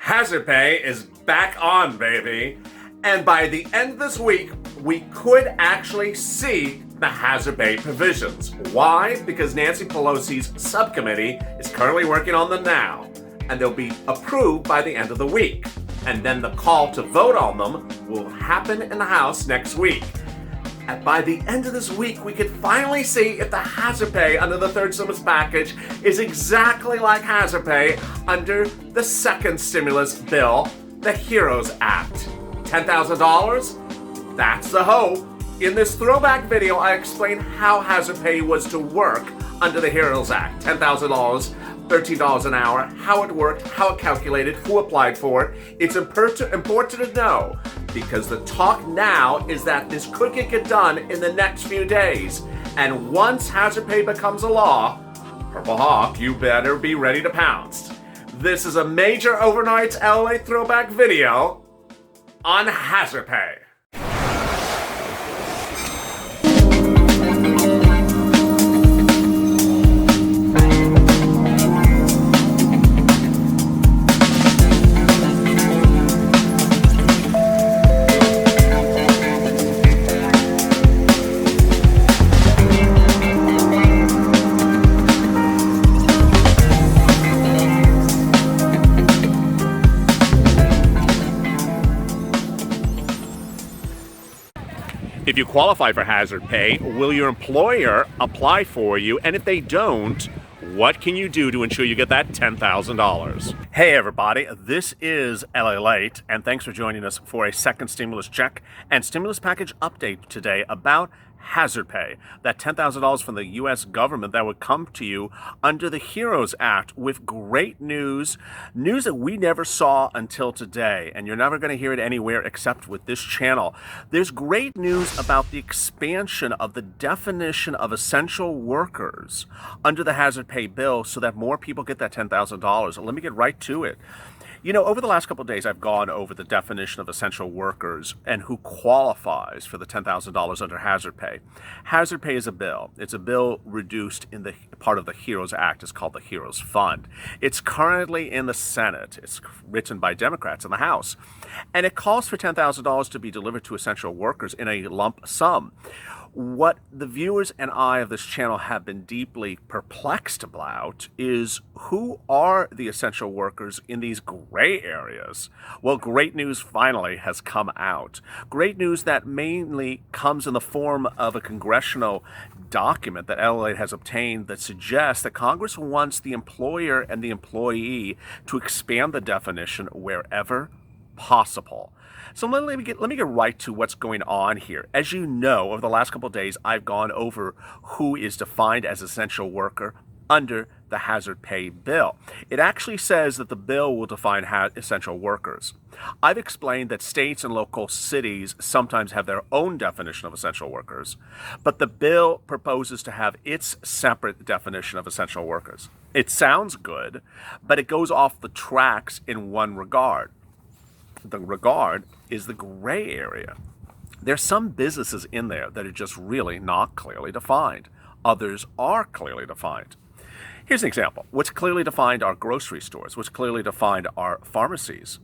Hazard pay is back on, baby. And by the end of this week, we could actually see the hazard pay provisions. Why? Because Nancy Pelosi's subcommittee is currently working on them now, and they'll be approved by the end of the week. And then the call to vote on them will happen in the House next week. And by the end of this week, we could finally see if the hazard pay under the third stimulus package is exactly like hazard pay under the second stimulus bill, the HEROES Act. $10,000? That's the hope. In this throwback video, I explained how hazard pay was to work under the HEROES Act. $10,000, $13 an hour, how it worked, how it calculated, who applied for it. It's important to know, because the talk now is that this could get done in the next few days. And once hazard pay becomes a law, Purple Hawk, you better be ready to pounce. This is a major overnight LA throwback video on hazard pay. If you qualify for hazard pay, will your employer apply for you? And if they don't, what can you do to ensure you get that $10,000? Hey everybody, this is LA Late, and thanks for joining us for a second stimulus check and stimulus package update today about hazard pay, that $10,000 from the U.S. government that would come to you under the HEROES Act with great news that we never saw until today, and you're never going to hear it anywhere except with this channel. There's great news about the expansion of the definition of essential workers under the hazard pay bill so that more people get that $10,000. Let me get right to it. You know, over the last couple of days, I've gone over the definition of essential workers and who qualifies for the $10,000 under hazard pay. Hazard pay is a bill. It's a bill reduced in the part of the HEROES Act. It's called the HEROES Fund. It's currently in the Senate. It's written by Democrats in the House. And it calls for $10,000 to be delivered to essential workers in a lump sum. What the viewers and I of this channel have been deeply perplexed about is who are the essential workers in these gray areas? Well, great news finally has come out. Great news that mainly comes in the form of a congressional document that LA has obtained that suggests that Congress wants the employer and the employee to expand the definition wherever possible. So let me get right to what's going on here. As you know, over the last couple of days, I've gone over who is defined as essential worker under the hazard pay bill. It actually says that the bill will define essential workers. I've explained that states and local cities sometimes have their own definition of essential workers, but the bill proposes to have its separate definition of essential workers. It sounds good, but it goes off the tracks in one regard. The regard is the gray area. There's some businesses in there that are just really not clearly defined. Others are clearly defined. Here's an example. What's clearly defined are grocery stores. What's clearly defined are pharmacies.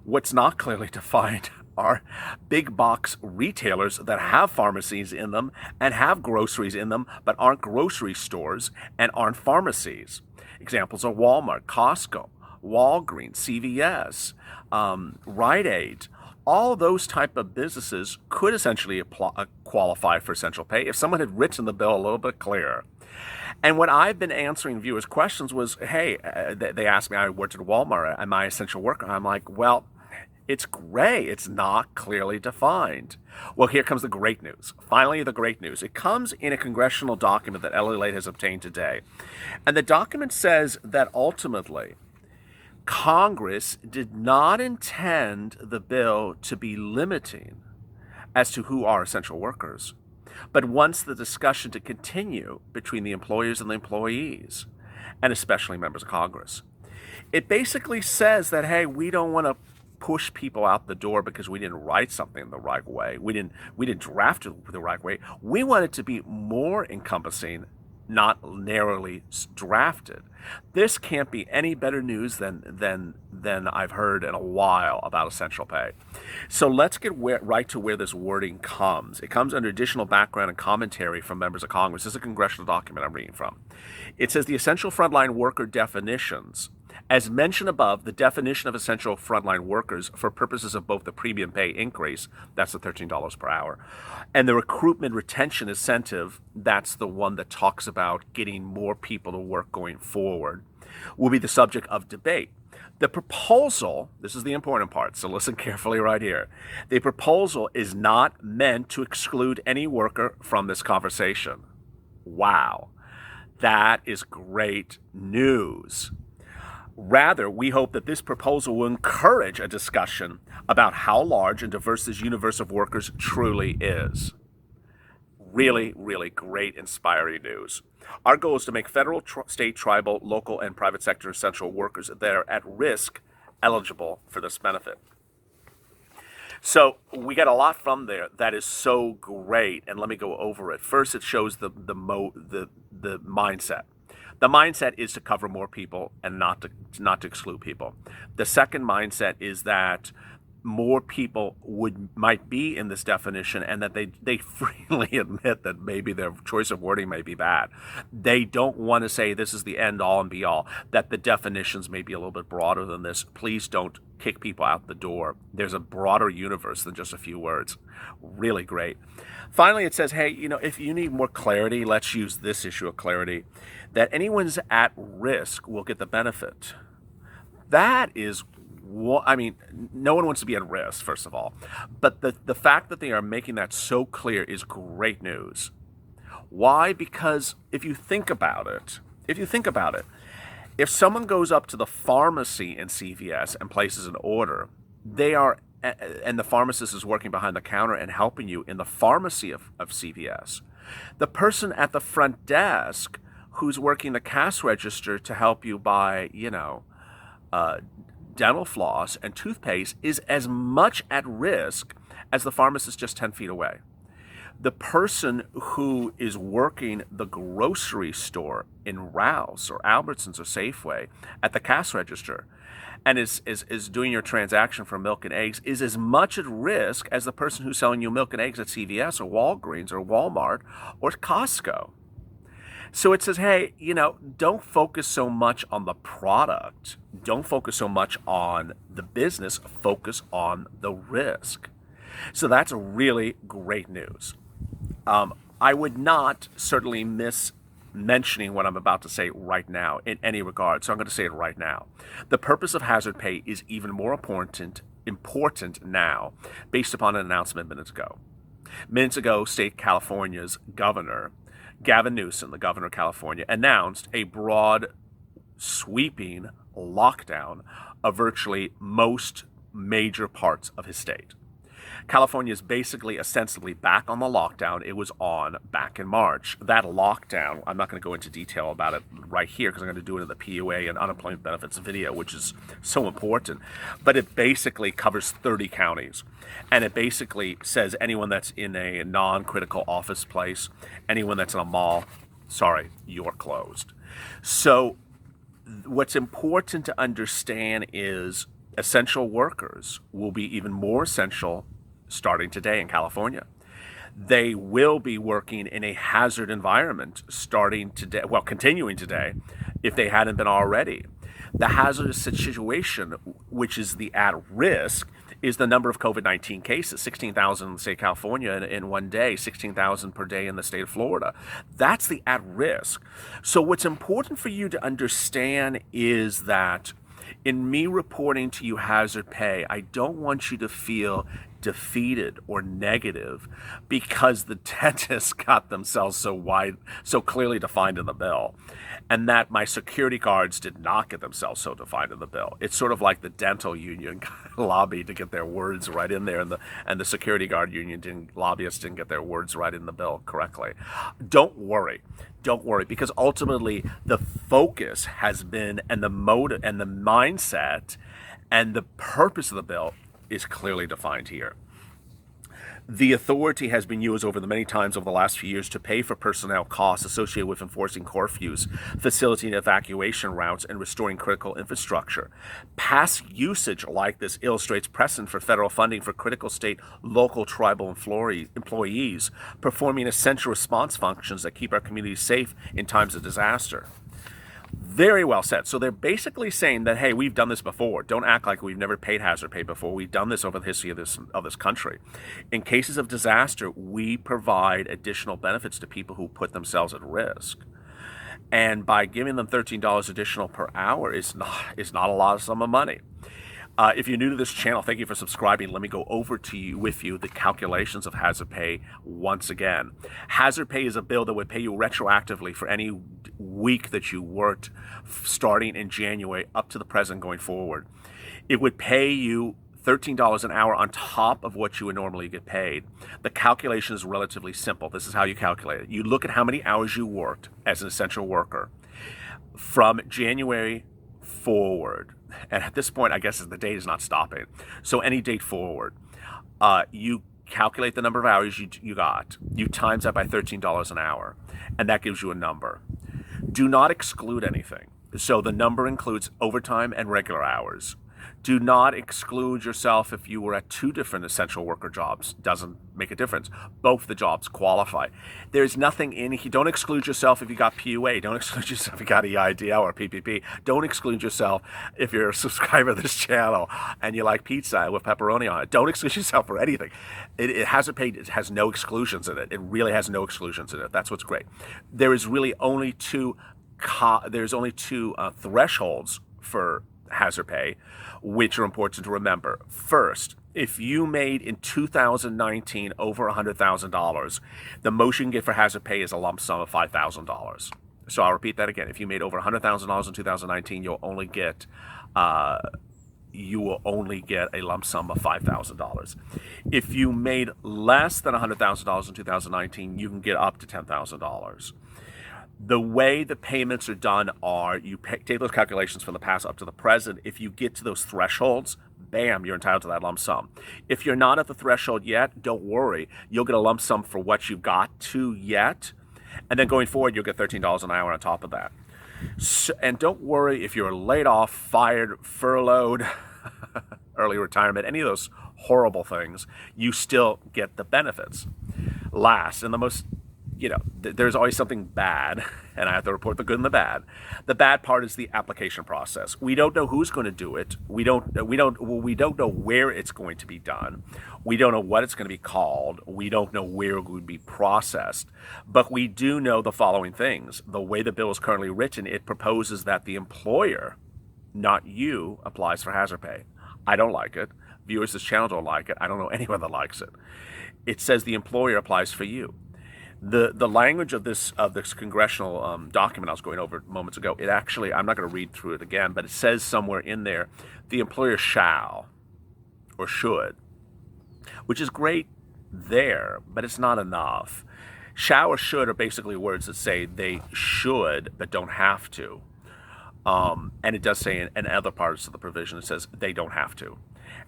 What's not clearly defined are big box retailers that have pharmacies in them and have groceries in them, but aren't grocery stores and aren't pharmacies. Examples are Walmart, Costco, Walgreens, CVS, Rite Aid. All those type of businesses could essentially qualify for essential pay if someone had written the bill a little bit clearer. And when I've been answering viewers' questions was, hey, they asked me, I worked at Walmart, am I an essential worker? I'm like, well, it's gray. It's not clearly defined. Well, here comes the great news. Finally, the great news. It comes in a congressional document that LA Late has obtained today. And the document says that ultimately, Congress did not intend the bill to be limiting as to who are essential workers, but wants the discussion to continue between the employers and the employees, and especially members of Congress. It basically says that, hey, we don't want to push people out the door because we didn't write something the right way. We didn't draft it the right way. We want it to be more encompassing not narrowly drafted. This can't be any better news than I've heard in a while about essential pay. So let's get right to where this wording comes. It comes under additional background and commentary from members of Congress. This is a congressional document I'm reading from. It says the essential frontline worker definitions. As mentioned above, the definition of essential frontline workers for purposes of both the premium pay increase, that's the $13 per hour, and the recruitment retention incentive, that's the one that talks about getting more people to work going forward, will be the subject of debate. The proposal, this is the important part, so listen carefully right here. The proposal is not meant to exclude any worker from this conversation. Wow, that is great news. Rather, we hope that this proposal will encourage a discussion about how large and diverse this universe of workers truly is. Really, really great, inspiring news. Our goal is to make federal, state, tribal, local, and private sector essential workers that are at risk eligible for this benefit. So we get a lot from there that is so great, and let me go over it. First, it shows the mindset. The mindset is to cover more people and not to exclude people. The second mindset is that more people might be in this definition, and that they freely admit that maybe their choice of wording may be bad. They don't want to say this is the end all and be all, that the definitions may be a little bit broader than this. Please don't kick people out the door. There's a broader universe than just a few words. Really great. Finally, it says, hey, if you need more clarity, let's use this issue of clarity, that anyone's at risk will get the benefit. That is, no one wants to be at risk, first of all. But the fact that they are making that so clear is great news. Why? Because if you think about it, if someone goes up to the pharmacy in CVS and places an order, and the pharmacist is working behind the counter and helping you in the pharmacy of CVS, the person at the front desk who's working the cash register to help you buy, dental floss and toothpaste is as much at risk as the pharmacist just 10 feet away. The person who is working the grocery store in Rouse or Albertsons or Safeway at the cash register and is doing your transaction for milk and eggs is as much at risk as the person who's selling you milk and eggs at CVS or Walgreens or Walmart or Costco. So it says, hey, don't focus so much on the product. Don't focus so much on the business. Focus on the risk. So that's really great news. I would not certainly miss mentioning what I'm about to say right now in any regard. So I'm going to say it right now. The purpose of hazard pay is even more important now based upon an announcement minutes ago. Minutes ago, State California's governor, Gavin Newsom, the governor of California, announced a broad, sweeping lockdown of virtually most major parts of his state. California is basically ostensibly back on the lockdown it was on back in March. That lockdown, I'm not going to go into detail about it right here because I'm going to do it in the PUA and unemployment benefits video, which is so important. But it basically covers 30 counties. And it basically says anyone that's in a non-critical office place, anyone that's in a mall, sorry, you're closed. So what's important to understand is essential workers will be even more essential starting today in California. They will be working in a hazard environment starting today, continuing today, if they hadn't been already. The hazardous situation, which is the at risk, is the number of COVID-19 cases, 16,000 in the state of California in one day, 16,000 per day in the state of Florida. That's the at risk. So what's important for you to understand is that in me reporting to you hazard pay, I don't want you to feel defeated or negative because the dentists got themselves so clearly defined in the bill, and that my security guards did not get themselves so defined in the bill. It's sort of like the dental union lobbied to get their words right in there, and the security guard union lobbyists didn't get their words right in the bill correctly. Don't worry, because ultimately the focus has been, and the motive and the mindset and the purpose of the bill is clearly defined here. The authority has been used over the many times over the last few years to pay for personnel costs associated with enforcing curfews, facilitating evacuation routes, and restoring critical infrastructure. Past usage like this illustrates precedent for federal funding for critical state, local, tribal employees performing essential response functions that keep our communities safe in times of disaster. Very well said. So they're basically saying that, hey, we've done this before. Don't act like we've never paid hazard pay before. We've done this over the history of this country. In cases of disaster, we provide additional benefits to people who put themselves at risk. And by giving them $13 additional per hour is not a lot of sum of money. If you're new to this channel, thank you for subscribing. Let me go over with you the calculations of hazard pay once again. Hazard pay is a bill that would pay you retroactively for any week that you worked starting in January up to the present going forward. It would pay you $13 an hour on top of what you would normally get paid. The calculation is relatively simple. This is how you calculate it. You look at how many hours you worked as an essential worker from January forward. And at this point, I guess the date is not stopping. So any date forward, you calculate the number of hours you got. You times that by $13 an hour, and that gives you a number. Do not exclude anything. So the number includes overtime and regular hours. Do not exclude yourself if you were at two different essential worker jobs. Doesn't make a difference. Both the jobs qualify. There's nothing in here. Don't exclude yourself if you got PUA. Don't exclude yourself if you got EIDL or PPP. Don't exclude yourself if you're a subscriber to this channel and you like pizza with pepperoni on it. Don't exclude yourself for anything. It has no exclusions in it. It really has no exclusions in it. That's what's great. There is really only two thresholds for hazard pay, which are important to remember. First, if you made in 2019 over $100,000, the most you can get for hazard pay is a lump sum of $5,000. So I'll repeat that again. If you made over $100,000 in 2019, you'll only get a lump sum of $5,000. If you made less than $100,000 in 2019, you can get up to $10,000. The way the payments are done are you take those calculations from the past up to the present. If you get to those thresholds, bam, you're entitled to that lump sum. If you're not at the threshold yet, don't worry. You'll get a lump sum for what you got to yet. And then going forward, you'll get $13 an hour on top of that. So, and don't worry if you're laid off, fired, furloughed, early retirement, any of those horrible things, you still get the benefits. Last, and the most, there's always something bad, and I have to report the good and the bad. The bad part is the application process. We don't know who's going to do it. We don't know where it's going to be done. We don't know what it's going to be called. We don't know where it would be processed. But we do know the following things. The way the bill is currently written, it proposes that the employer, not you, applies for hazard pay. I don't like it. Viewers of this channel don't like it. I don't know anyone that likes it. It says the employer applies for you. The language of this congressional document I was going over moments ago, it actually, I'm not going to read through it again, but it says somewhere in there, the employer shall or should, which is great there, but it's not enough. Shall or should are basically words that say they should but don't have to. And it does say in other parts of the provision, it says they don't have to.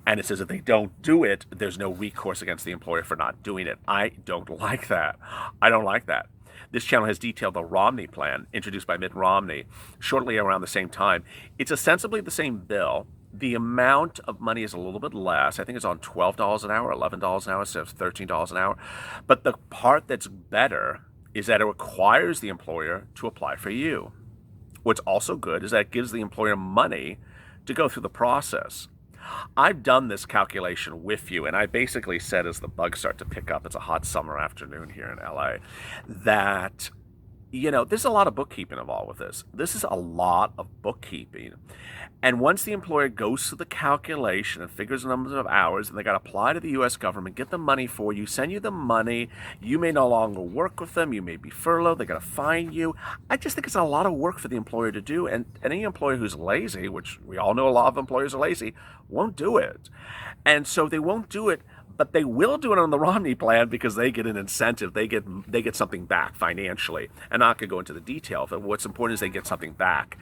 And it says if they don't do it, there's no recourse against the employer for not doing it. I don't like that. I don't like that. This channel has detailed the Romney plan, introduced by Mitt Romney, shortly around the same time. It's ostensibly the same bill. The amount of money is a little bit less. I think it's on $12 an hour, $11 an hour instead of $13 an hour. But the part that's better is that it requires the employer to apply for you. What's also good is that it gives the employer money to go through the process. I've done this calculation with you, and I basically said as the bugs start to pick up, it's a hot summer afternoon here in LA, that, there's a lot of bookkeeping involved with this. This is a lot of bookkeeping. And once the employer goes through the calculation and figures the numbers of hours, and they got to apply to the U.S. government, get the money for you, send you the money, you may no longer work with them, you may be furloughed, they got to fine you. I just think it's a lot of work for the employer to do, and any employer who's lazy, which we all know a lot of employers are lazy, won't do it. And so they won't do it But they will do it on the Romney plan because they get an incentive. They get something back financially. And I'm not going to go into the detail, but what's important is they get something back.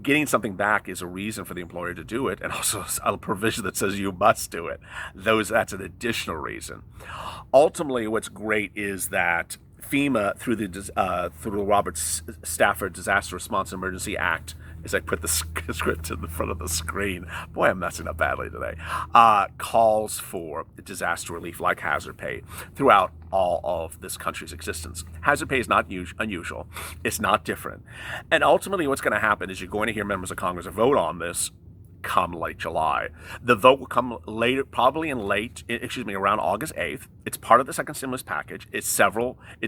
Getting something back is a reason for the employer to do it, and also a provision that says you must do it. That's an additional reason. Ultimately, what's great is that FEMA, through the Robert Stafford Disaster Response and Emergency Act, as I put the script in the front of the screen, boy, I'm messing up badly today, calls for disaster relief like hazard pay throughout all of this country's existence. Hazard pay is not unusual. It's not different. And ultimately what's going to happen is you're going to hear members of Congress vote on this come late July. The vote will come later, probably around August 8th. It's part of the second stimulus package. It's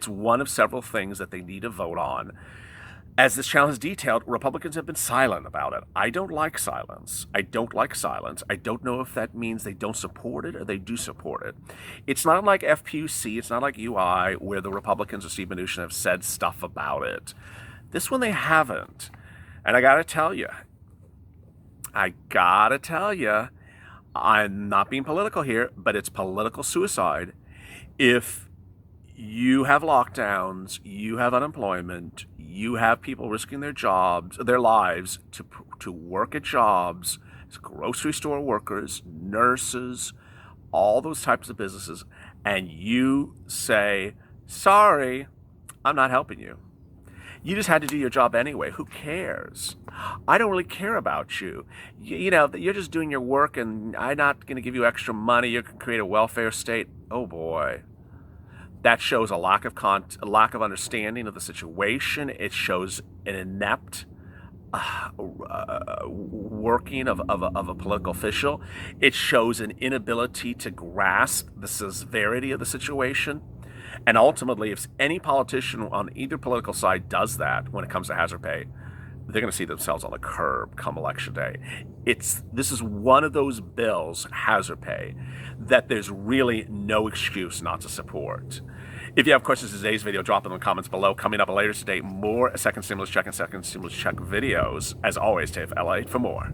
one of several things that they need to vote on. As this challenge is detailed, Republicans have been silent about it. I don't like silence. I don't know if that means they don't support it or they do support it. It's not like FPUC, it's not like UI, where the Republicans or Steve Mnuchin have said stuff about it. This one they haven't. And I gotta tell you, I'm not being political here, but it's political suicide if you have lockdowns, you have unemployment, you have people risking their lives to work at jobs, grocery store workers, nurses, all those types of businesses, and you say, sorry, I'm not helping you. You just had to do your job anyway. Who cares? I don't really care about you. You know, you're just doing your work and I'm not going to give you extra money. You're going to create a welfare state. Oh boy. That shows a lack of understanding of the situation. It shows an inept working of a political official. It shows an inability to grasp the severity of the situation. And ultimately, if any politician on either political side does that when it comes to hazard pay, they're going to see themselves on the curb come election day. This is one of those bills, hazard pay, that there's really no excuse not to support. If you have questions in today's video, drop them in the comments below. Coming up later today, more Second Stimulus Check and Second Stimulus Check videos. As always, stay FLA for more.